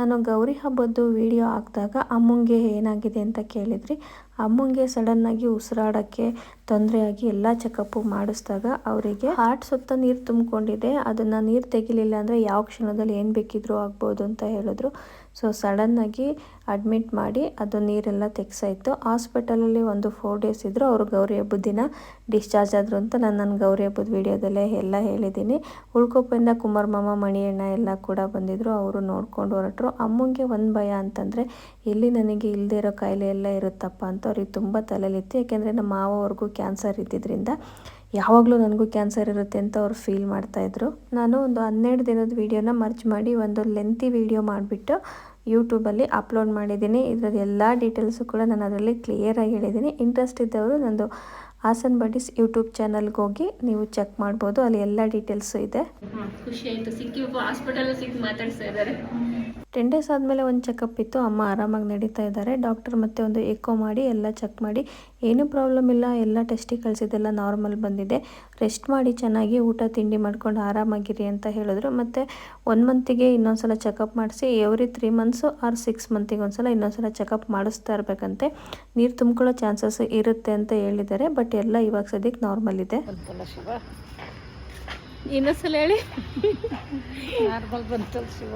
ನಾನು ಗೌರಿ ಹಬ್ಬದ್ದು ವಿಡಿಯೋ ಹಾಕಿದಾಗ ಅಮ್ಮಂಗೆ ಏನಾಗಿದೆ ಅಂತ ಕೇಳಿದ್ರಿ. ಅಮ್ಮಂಗೆ ಸಡನ್ನಾಗಿ ಉಸಿರಾಡೋಕ್ಕೆ ತೊಂದರೆಯಾಗಿ ಎಲ್ಲ ಚೆಕಪ್ಪು ಮಾಡಿಸಿದಾಗ ಅವರಿಗೆ ಹಾರ್ಟ್ ಸುತ್ತ ನೀರು ತುಂಬಿಕೊಂಡಿದೆ, ಅದನ್ನು ನೀರು ತೆಗಿಲಿಲ್ಲ ಅಂದರೆ ಯಾವ ಕ್ಷಣದಲ್ಲಿ ಏನು ಬೇಕಿದ್ರೂ ಆಗ್ಬೋದು ಅಂತ ಹೇಳಿದ್ರು. ಸೊ ಸಡನ್ನಾಗಿ ಅಡ್ಮಿಟ್ ಮಾಡಿ ಅದು ನೀರೆಲ್ಲ ತೆಗ್ಸಾಯಿತು. ಹಾಸ್ಪಿಟಲಲ್ಲಿ ಒಂದು 4 ಡೇಸ್ ಇದ್ದರು. ಅವರು ಗೌರಿ ಹಬ್ಬದ ದಿನ ಡಿಸ್ಚಾರ್ಜ್ ಆದರು ಅಂತ ನನ್ನ ಗೌರಿ ಹಬ್ಬದ ವಿಡಿಯೋದಲ್ಲೇ ಎಲ್ಲ ಹೇಳಿದ್ದೀನಿ. ಉಳ್ಕೊಪ್ಪದಿಂದ ಕುಮಾರ್ ಮಾಮ, ಮಣಿಯಣ್ಣ ಎಲ್ಲ ಕೂಡ ಬಂದಿದ್ದರು. ಅವರು ನೋಡ್ಕೊಂಡು ಹೊರಟರು. ಅಮ್ಮಂಗೆ ಒಂದು ಭಯ ಅಂತಂದರೆ ಎಲ್ಲಿ ನನಗೆ ಇಲ್ಲದೇ ಇರೋ ಕಾಯಿಲೆ ಎಲ್ಲ ಇರುತ್ತಪ್ಪ ಅಂತ ಅವ್ರಿಗೆ ತುಂಬ ತಲೆಯಲ್ಲಿತ್ತು. ಯಾಕೆಂದರೆ ನಮ್ಮ ಮಾವ ಅವ್ರಿಗೂ ಕ್ಯಾನ್ಸರ್ ಇದ್ದಿದ್ದರಿಂದ ಯಾವಾಗಲೂ ನನಗೂ ಕ್ಯಾನ್ಸರ್ ಇರುತ್ತೆ ಅಂತ ಅವ್ರು ಫೀಲ್ ಮಾಡ್ತಾಯಿದ್ರು. ನಾನು ಒಂದು 12 ದಿನದ ವೀಡಿಯೋನ ಮರ್ಚ್ ಮಾಡಿ ಒಂದು ಲೆಂತಿ ವೀಡಿಯೋ ಮಾಡಿಬಿಟ್ಟು ಯೂಟ್ಯೂಬಲ್ಲಿ ಅಪ್ಲೋಡ್ ಮಾಡಿದ್ದೀನಿ. ಇದರಲ್ಲಿ ಎಲ್ಲ ಡೀಟೇಲ್ಸು ಕೂಡ ನಾನು ಅದರಲ್ಲಿ ಕ್ಲಿಯರಾಗಿ ಹೇಳಿದ್ದೀನಿ. ಇಂಟ್ರೆಸ್ಟ್ ಇದ್ದವರು ನಂದು ಹಾಸನ್ ಬಡೀಸ್ ಯೂಟ್ಯೂಬ್ ಚಾನಲ್ಗೆ ಹೋಗಿ ನೀವು ಚೆಕ್ ಮಾಡ್ಬೋದು, ಅಲ್ಲಿ ಎಲ್ಲ ಡೀಟೇಲ್ಸು ಇದೆ. ಖುಷಿ ಆಯಿತು, ಸಿಕ್ಕಿ ಹಾಸ್ಪಿಟಲ್ ಸಿಕ್ಕಿ ಮಾತಾಡ್ತಾ ಇದ್ದಾರೆ. 10 ಡೇಸ್ ಆದಮೇಲೆ ಒಂದು ಚೆಕಪ್ ಇತ್ತು. ಅಮ್ಮ ಆರಾಮಾಗಿ ನಡೀತಾ ಇದ್ದಾರೆ. ಡಾಕ್ಟರ್ ಮತ್ತೆ ಒಂದು ಎಕೋ ಮಾಡಿ ಎಲ್ಲ ಚೆಕ್ ಮಾಡಿ ಏನೂ ಪ್ರಾಬ್ಲಮ್ ಇಲ್ಲ, ಎಲ್ಲ ಟೆಸ್ಟಿಗೆ ಕಳಿಸಿದ್ದೆಲ್ಲ ನಾರ್ಮಲ್ ಬಂದಿದೆ, ರೆಸ್ಟ್ ಮಾಡಿ ಚೆನ್ನಾಗಿ ಊಟ ತಿಂಡಿ ಮಾಡ್ಕೊಂಡು ಆರಾಮಾಗಿರಿ ಅಂತ ಹೇಳಿದ್ರು. ಮತ್ತು 1 ಮಂತಿಗೆ ಇನ್ನೊಂದು ಸಲ ಚೆಕಪ್ ಮಾಡಿಸಿ ಎವ್ರಿ 3 ಮಂತ್ಸು ಆರ್ 6 ಮಂತಿಗೆ ಒಂದ್ಸಲ ಇನ್ನೊಂದು ಚೆಕಪ್ ಮಾಡಿಸ್ತಾ ಇರಬೇಕಂತೆ. ನೀರು ತುಂಬ್ಕೊಳ್ಳೋ ಚಾನ್ಸಸ್ ಇರುತ್ತೆ ಅಂತ ಹೇಳಿದ್ದಾರೆ. ಬಟ್ ಎಲ್ಲ ಇವಾಗ ಸದ್ಯಕ್ಕೆ ನಾರ್ಮಲ್ ಇದೆ. ಇನ್ನೊಂದ್ಸಲ ಹೇಳಿ. ನಾರ್ಮಲ್ ಬಂತು ಶಿವ.